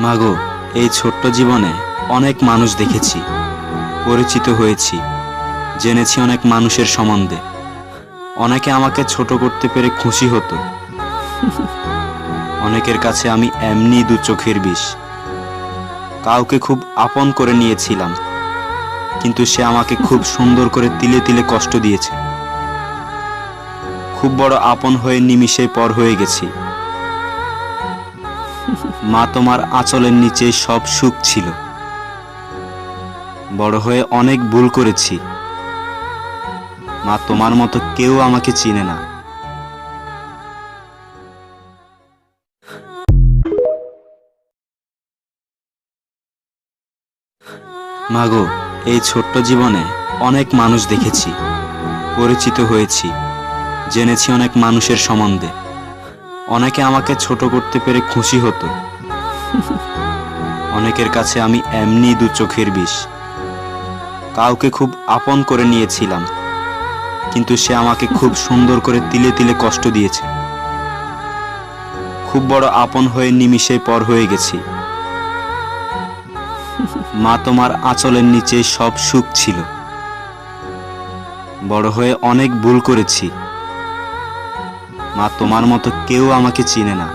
মাগো, এই ছোট্ট জীবনে অনেক মানুষ দেখেছি, পরিচিত হয়েছি, জেনেছি অনেক মানুষের সম্বন্ধে। অনেকে আমাকে ছোট করতে পেরে খুশি হতো, অনেকের কাছে আমি এমনি দু চোখের বিষ। কাউকে খুব আপন করে নিয়েছিলাম, কিন্তু সে আমাকে খুব সুন্দর করে তিলে তিলে কষ্ট দিয়েছে। খুব বড় আপন হয়ে নিমিষেই পর হয়ে গেছি। মা, তোমার আঁচলের নিচে সব সুখ ছিল। বড় হয়ে অনেক ভুল করেছি। মা, তোমার মতো কেউ আমাকে চিনে না। মাগো, এই ছোট্ট জীবনে অনেক মানুষ দেখেছি, পরিচিত হয়েছি, জেনেছি অনেক মানুষের সম্বন্ধে। অনেকে আমাকে ছোট করতে পেরে খুশি হতো, অনেকের কাছে আমি এমনি দু চোখের বিষ। কাউকে খুব আপন করে নিয়েছিলাম, কিন্তু সে আমাকে খুব সুন্দর করে তিলে তিলে কষ্ট দিয়েছে। খুব বড় আপন হয়ে নিমিষেই পর হয়ে গেছি। মা, তোমার আঁচলের নিচে সব সুখ ছিল। বড় হয়ে অনেক ভুল করেছি। মা, তোমার মতো কেউ আমাকে চিনে না।